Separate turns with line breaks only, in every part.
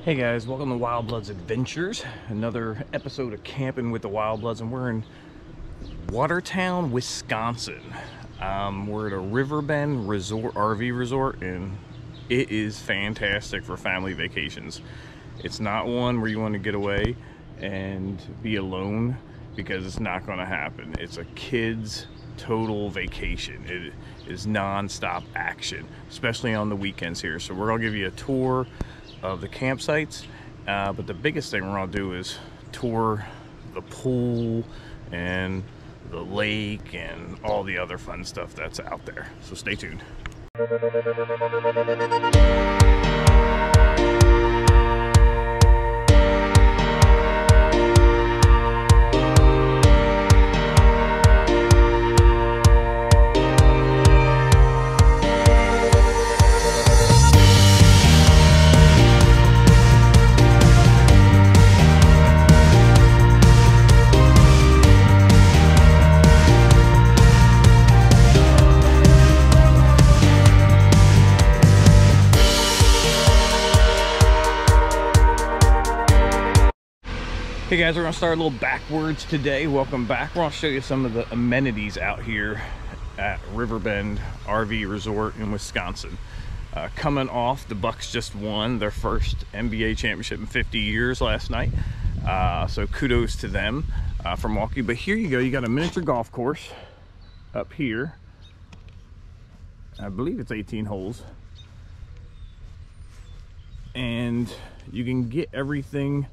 Hey guys, welcome to Wild Bloods Adventures. Another episode of Camping with the Wild Bloods, and we're in Watertown, Wisconsin. We're at a Riverbend resort, RV resort, and it is fantastic for family vacations. It's not one where you want to get away and be alone, because it's not going to happen. It's a kid's total vacation. It is non-stop action, especially on the weekends here. So we're going to give you a tour of the campsites, but the biggest thing we're going to do is tour the pool and the lake and all the other fun stuff that's out there. So stay tuned. Hey guys, we're gonna start a little backwards today. Welcome back. We're gonna show you some of the amenities out here at Riverbend RV Resort in Wisconsin. Coming off, the Bucks just won their first NBA championship in 50 years last night. So kudos to them for Milwaukee. But here you go, you got a miniature golf course up here. I believe it's 18 holes. And you can get everything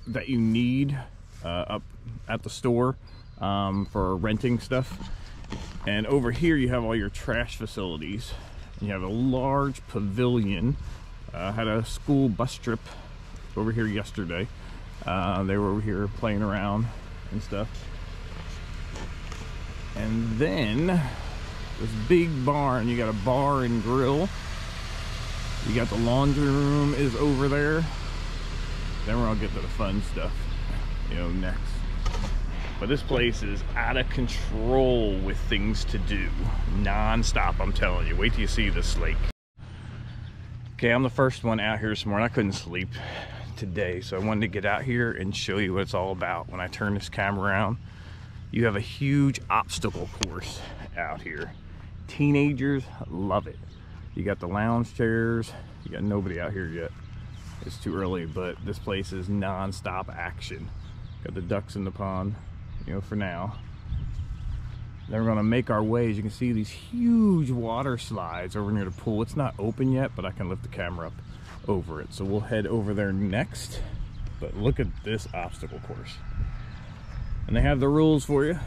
that you need up at the store for renting stuff. And over here you have all your trash facilities. You have a large pavilion. Had a school bus trip over here yesterday. They were over here playing around and stuff. And then this big barn, you got a bar and grill. You got the laundry room is over there. Then we're gonna get to the fun stuff, you know, next. But this place is out of control with things to do, non-stop, I'm telling you. Wait till you see this lake. Okay, I'm the first one out here this morning. I couldn't sleep today, so I wanted to get out here and show you what it's all about. When I turn this camera around, you have a huge obstacle course out here. Teenagers love it. You got the lounge chairs. You got nobody out here yet. It's too early, but this place is non-stop action. Got the ducks in the pond, you know, for now. Then we're gonna make our way. As you can see, these huge water slides over near the pool. It's not open yet, but I can lift the camera up over it. So we'll head over there next. But look at this obstacle course. And they have the rules for you.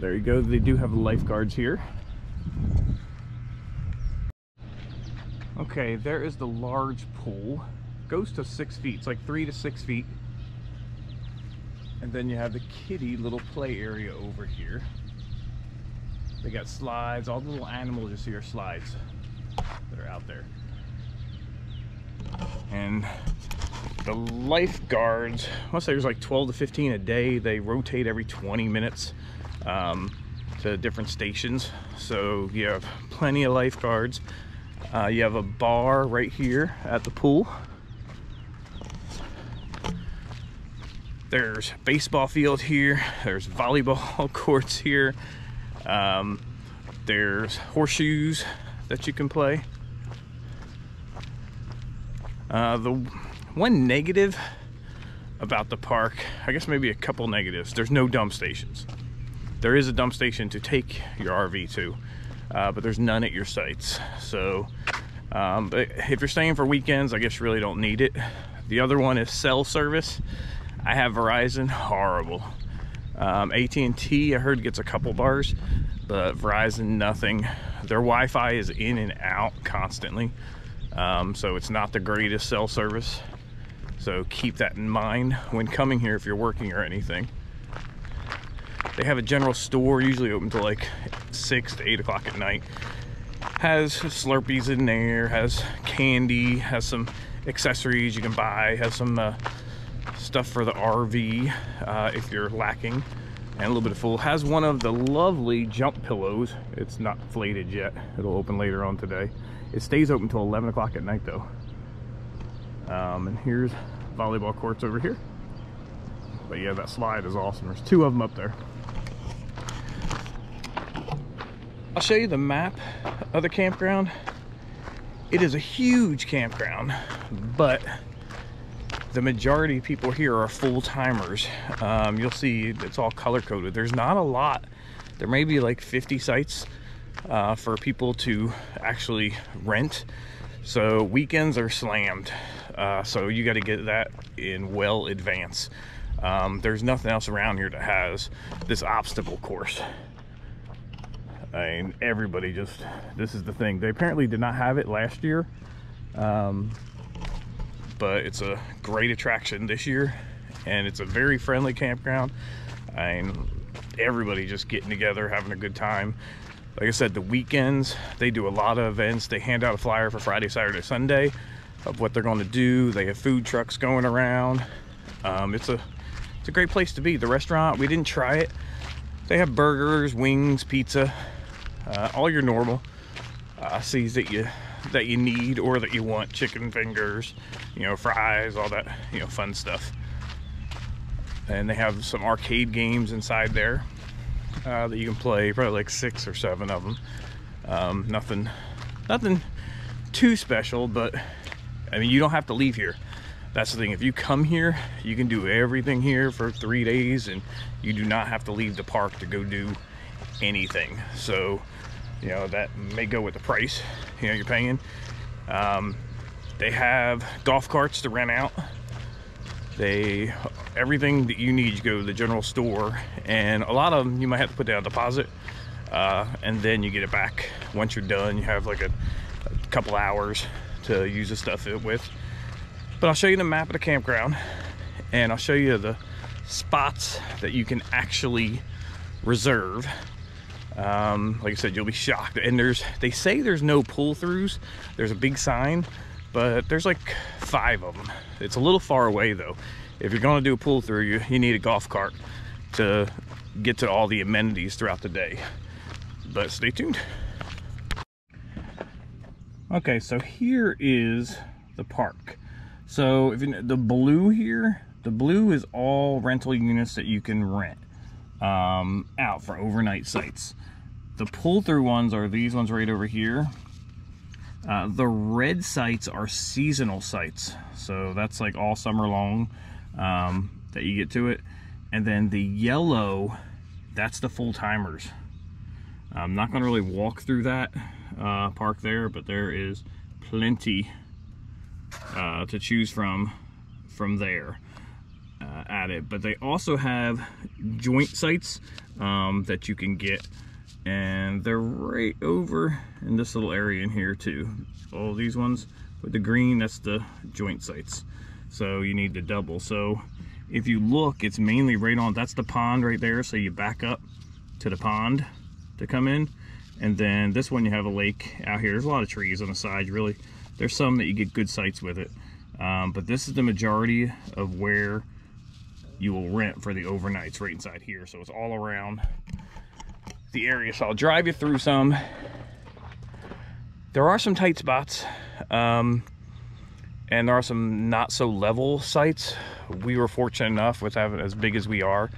There you go. They do have lifeguards here. Okay, there is the large pool. Goes to 6 feet. It's like 3 to 6 feet. And then you have the kiddie little play area over here. They got slides. All the little animals you see are slides that are out there. And the lifeguards, I must say there's like 12 to 15 a day. They rotate every 20 minutes to different stations. So you have plenty of lifeguards. You have a bar right here at the pool. There's baseball field here. There's volleyball courts here. There's horseshoes that you can play. The one negative about the park, I guess maybe a couple negatives, there's no dump stations. There is a dump station to take your RV to. But there's none at your sites. So but if you're staying for weekends, I guess you really don't need it. The other one is cell service. I have Verizon, horrible. AT&T, I heard, gets a couple bars, but Verizon, nothing. Their Wi-Fi is in and out constantly, so it's not the greatest cell service. So keep that in mind when coming here if you're working or anything. They have a general store, usually open till like 6 to 8 o'clock at night. Has Slurpees in there, has candy, has some accessories you can buy, has some stuff for the RV if you're lacking, and a little bit of food. Has one of the lovely jump pillows. It's not inflated yet. It'll open later on today. It stays open till 11 o'clock at night though. And here's volleyball courts over here. But yeah, that slide is awesome. There's 2 of them up there. I'll show you the map of the campground. It is a huge campground, but the majority of people here are full-timers. You'll see it's all color-coded. There's not a lot. There may be like 50 sites for people to actually rent. So weekends are slammed. So you got to get that in well advance. There's nothing else around here that has this obstacle course. I mean, everybody just, this is the thing. They apparently did not have it last year. But it's a great attraction this year, and it's a very friendly campground. I mean, everybody just getting together, having a good time. Like I said, the weekends, they do a lot of events. They hand out a flyer for Friday, Saturday, Sunday of what they're going to do. They have food trucks going around. It's a great place to be. The restaurant, we didn't try it. They have burgers, wings, pizza, all your normal C's that you need or that you want. Chicken fingers, you know, fries, all that, you know, fun stuff. And they have some arcade games inside there that you can play, probably like 6 or 7 of them. Nothing too special, but I mean, you don't have to leave here. That's the thing. If you come here, you can do everything here for 3 days, and you do not have to leave the park to go do anything. So, you know, that may go with the price, you know, you're paying. They have golf carts to rent out. Everything that you need, you go to the general store, and a lot of them you might have to put down a deposit, and then you get it back once you're done. You have like a couple hours to use the stuff with. But I'll show you the map of the campground, and I'll show you the spots that you can actually reserve. Like I said, you'll be shocked. And they say there's no pull-throughs. There's a big sign, but there's like 5 of them. It's a little far away though. If you're gonna do a pull-through, you need a golf cart to get to all the amenities throughout the day. But stay tuned. Okay, so here is the park. So if the blue here, the blue is all rental units that you can rent out for overnight sites. The pull-through ones are these ones right over here. The red sites are seasonal sites, so that's like all summer long that you get to it. And then the yellow, that's the full-timers. I'm not going to really walk through that park there, but there is plenty to choose from there at it. But they also have joint sites that you can get, and they're right over in this little area in here too. All these ones with the green, that's the joint sites, so you need the double. So if you look, it's mainly right on, that's the pond right there, so you back up to the pond to come in. And then this one, you have a lake out here. There's a lot of trees on the sides, really. There's some that you get good sites with it, but this is the majority of where you will rent for the overnights, right inside here. So it's all around the area. So I'll drive you through some. There are some tight spots, and there are some not so level sites. We were fortunate enough with having as big as we are.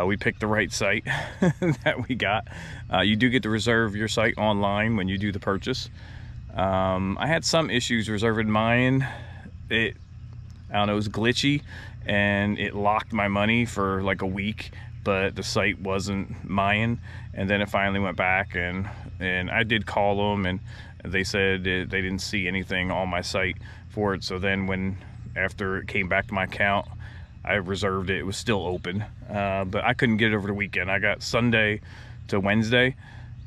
We picked the right site that we got. You do get to reserve your site online when you do the purchase. I had some issues reserving mine. I don't know, it was glitchy, and it locked my money for like a week, but the site wasn't mine. And then it finally went back, and I did call them, and they said they didn't see anything on my site for it. So then after it came back to my account, I reserved it. It was still open, but I couldn't get it over the weekend. I got Sunday to Wednesday,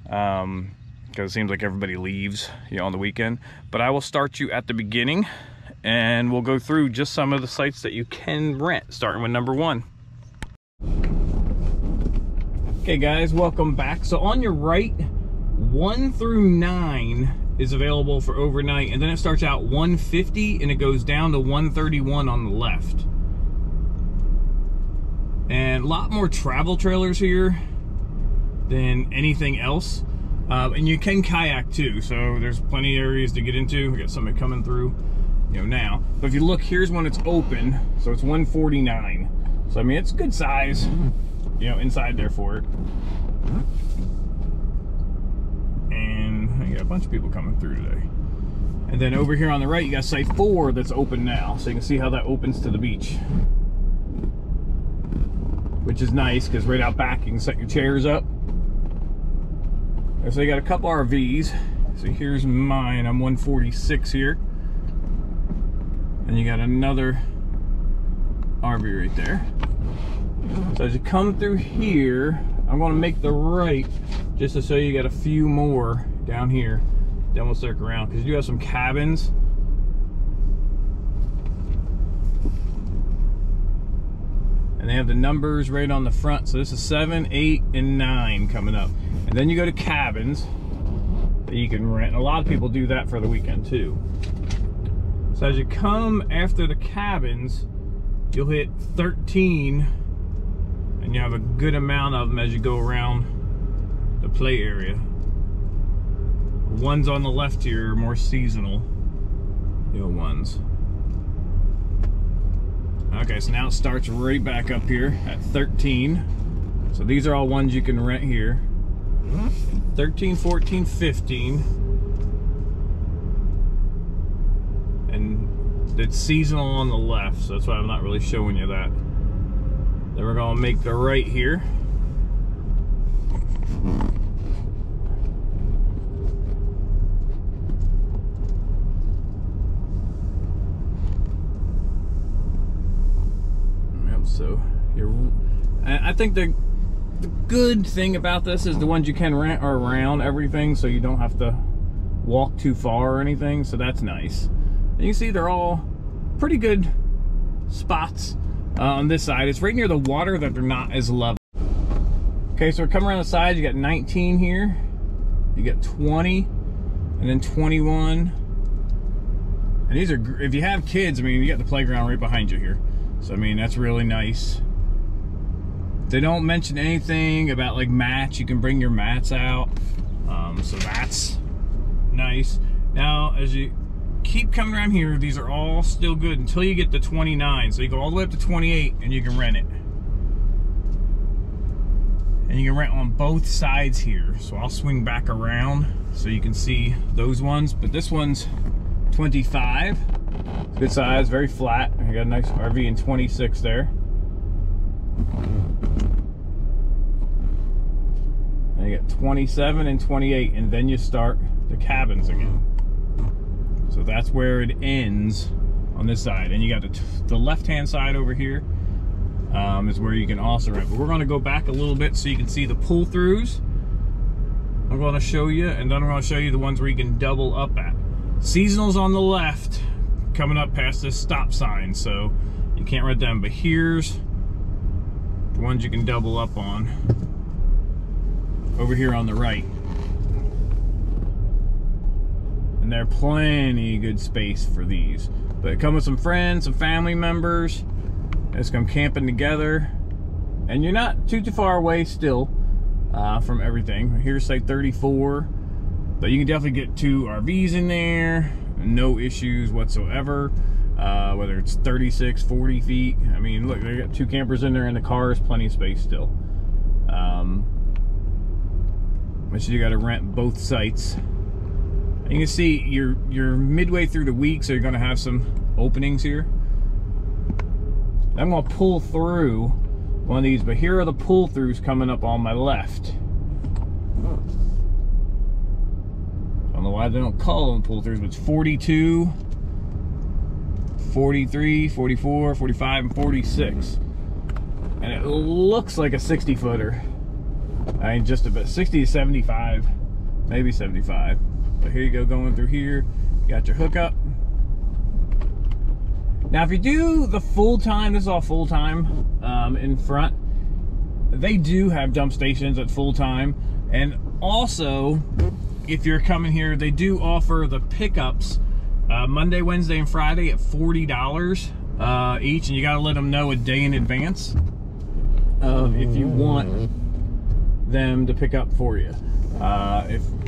because it seems like everybody leaves, you know, on the weekend. But I will start you at the beginning, and we'll go through just some of the sites that you can rent, starting with number 1. Okay guys, welcome back. So on your right, 1 through 9 is available for overnight, and then it starts out 150 and it goes down to 131 on the left. And a lot more travel trailers here than anything else. And you can kayak too, so there's plenty of areas to get into. We got somebody coming through. you know, now. But if you look, here's when it's open, so it's 149. So I mean, it's good size, you know, inside there for it. And you got a bunch of people coming through today. And then over here on the right, you got site 4 that's open now, so you can see how that opens to the beach, which is nice because right out back you can set your chairs up. So you got a couple RVs. So here's mine. I'm 146 here. And you got another RV right there. So as you come through here, I'm going to make the right just to show you got a few more down here. Then we'll circle around because you do have some cabins. And they have the numbers right on the front. So this is 7, 8, and 9 coming up. And then you go to cabins that you can rent. A lot of people do that for the weekend too. So as you come after the cabins, you'll hit 13, and you have a good amount of them as you go around the play area. The ones on the left here are more seasonal, you know, ones. Okay, so now it starts right back up here at 13. So these are all ones you can rent here. 13, 14, 15. And it's seasonal on the left, so that's why I'm not really showing you that. Then we're gonna make the right here. Yep, so I think the good thing about this is the ones you can rent are around everything, so you don't have to walk too far or anything, so that's nice. And you can see they're all pretty good spots on this side. It's right near the water that they're not as level. Okay, so we're coming around the side. You got 19 here, you got 20, and then 21. And these are, if you have kids, I mean, you got the playground right behind you here. So I mean, that's really nice. They don't mention anything about like mats. You can bring your mats out, so that's nice. Now as you keep coming around here, these are all still good until you get to 29. So you go all the way up to 28 and you can rent it. And you can rent on both sides here. So I'll swing back around so you can see those ones. But this one's 25. It's good size, very flat. You got a nice RV in 26 there. And you got 27 and 28, and then you start the cabins again. So that's where it ends on this side. And you got the left-hand side over here is where you can also rent. But we're going to go back a little bit so you can see the pull-throughs. I'm going to show you, and then I'm going to show you the ones where you can double up at. Seasonal's on the left, coming up past this stop sign, so you can't rent them. But here's the ones you can double up on over here on the right. And there are plenty of good space for these. But come with some friends, some family members. Let's come camping together. And you're not too far away still from everything. Here's site 34. But you can definitely get 2 RVs in there. No issues whatsoever. Whether it's 36, 40 feet. I mean, look, they got 2 campers in there, and the car is plenty of space still. But you got to rent both sites. And you can see you're midway through the week, so you're going to have some openings here. I'm going to pull through one of these, but here are the pull-throughs coming up on my left. I don't know why they don't call them pull-throughs, but it's 42, 43, 44, 45, and 46. And it looks like a 60-footer. I mean, just about 60 to 75, maybe 75. But here you go, going through here. You got your hookup. Now, if you do the full-time, this is all full-time in front. They do have dump stations at full-time. And also, if you're coming here, they do offer the pickups Monday, Wednesday, and Friday at $40 each. And you got to let them know a day in advance if you want them to pick up for you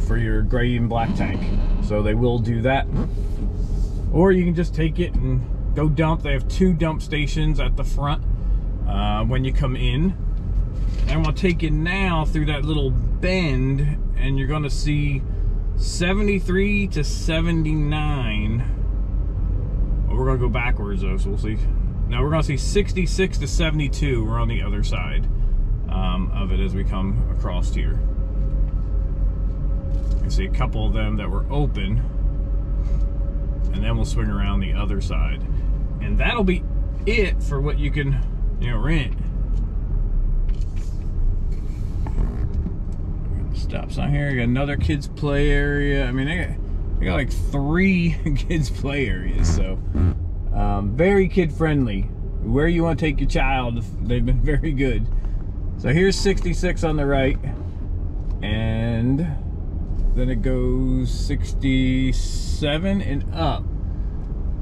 for your gray and black tank. So they will do that. or you can just take it and go dump. They have 2 dump stations at the front when you come in. And I'm gonna take it now through that little bend, and you're gonna see 73 to 79. Well, we're gonna go backwards though, so we'll see. Now we're gonna see 66 to 72. We're on the other side of it as we come across here. You see a couple of them that were open, and then we'll swing around the other side, and that'll be it for what you can, you know, rent. Stop sign here. You got another kids play area. I mean, they got like 3 kids play areas, so very kid friendly. Where you want to take your child, they've been very good. So here's 66 on the right, and then it goes 67 and up.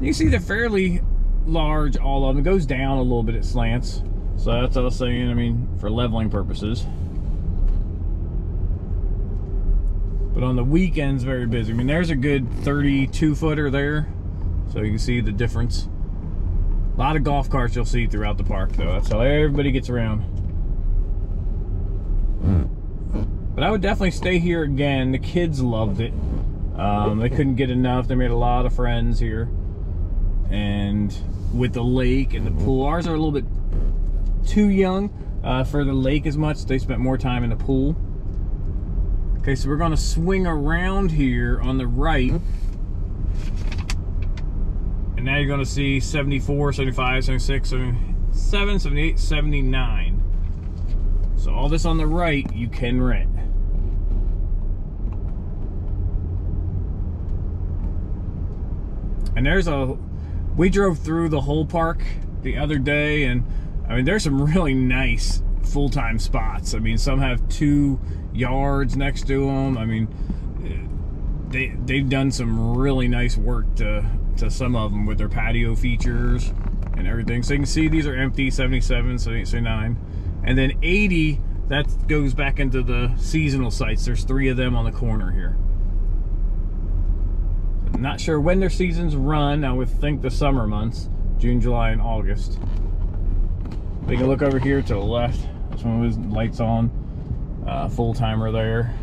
You can see they're fairly large, all of them. It goes down a little bit, it slants. So that's what I was saying, I mean, for leveling purposes. But on the weekends, very busy. I mean, there's a good 32 footer there, so you can see the difference. A lot of golf carts you'll see throughout the park, though. That's how everybody gets around. But I would definitely stay here again. The kids loved it. They couldn't get enough. They made a lot of friends here. And with the lake and the pool, ours are a little bit too young for the lake as much. They spent more time in the pool. Okay, so we're gonna swing around here on the right. And now you're gonna see 74, 75, 76, 77, 78, 79. So all this on the right, you can rent. And we drove through the whole park the other day, and I mean, there's some really nice full-time spots. I mean, some have 2 yards next to them. I mean, they've done some really nice work to some of them with their patio features and everything. So you can see these are empty, 77, 78, 79. And then 80, that goes back into the seasonal sites. There's 3 of them on the corner here. I'm not sure when their seasons run. I would think the summer months, June, July, and August. We can look over here to the left. This one was lights on. Full timer there.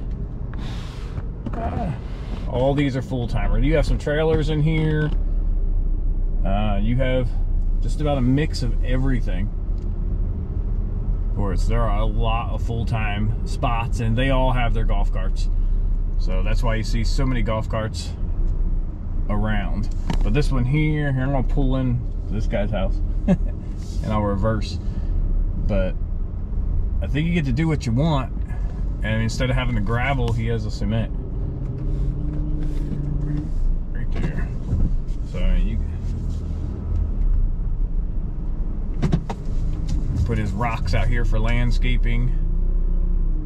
All these are full timer. You have some trailers in here. You have just about a mix of everything. Of course, there are a lot of full-time spots, and they all have their golf carts. So that's why you see so many golf carts around. But this one here, I'm gonna pull in this guy's house and I'll reverse. But I think you get to do what you want, and instead of having the gravel, he has a cement right there. So you put his rocks out here for landscaping.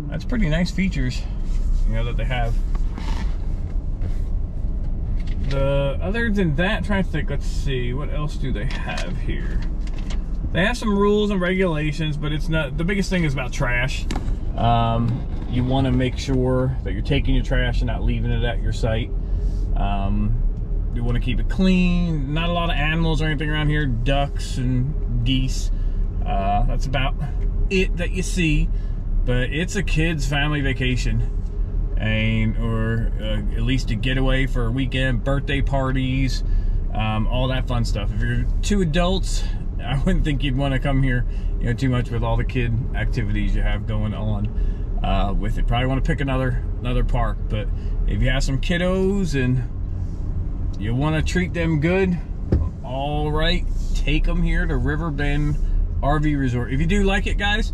That's pretty nice features, you know, that they have. Other than that, trying to think, let's see, what else do they have here? They have some rules and regulations, but it's not, the biggest thing is about trash. You want to make sure that you're taking your trash and not leaving it at your site. You want to keep it clean. Not a lot of animals or anything around here, ducks and geese. That's about it that you see, but it's a kid's family vacation. Or at least a getaway for a weekend, birthday parties, all that fun stuff. If you're 2 adults, I wouldn't think you'd want to come here, you know, too much with all the kid activities you have going on with it. Probably want to pick another park. But if you have some kiddos and you want to treat them good, all right, take them here to Riverbend RV Resort. If you do like it, guys,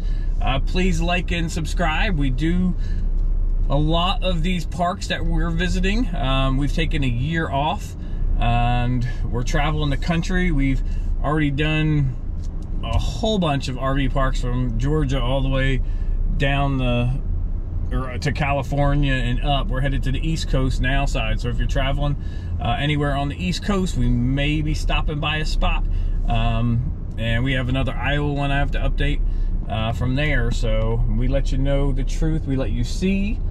please like and subscribe. We do a lot of these parks that we're visiting. We've taken a year off and we're traveling the country. We've already done a whole bunch of RV parks from Georgia all the way down to California and up. We're headed to the East Coast now side. So if you're traveling anywhere on the East Coast, we may be stopping by a spot. And we have another Iowa one I have to update from there. So we let you know the truth. We let you see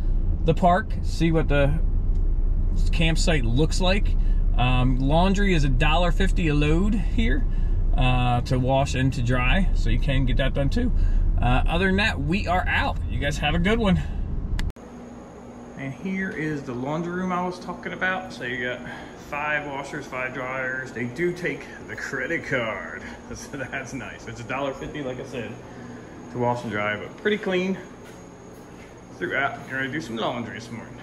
the park, see what the campsite looks like. Laundry is $1.50 a load here to wash and to dry, so you can get that done too. Other than that, we are out. You guys have a good one. And here is the laundry room I was talking about. So you got 5 washers, 5 dryers. They do take the credit card, so that's nice. It's $1.50, like I said, to wash and dry, but pretty clean throughout. You're ready to do some laundry this morning.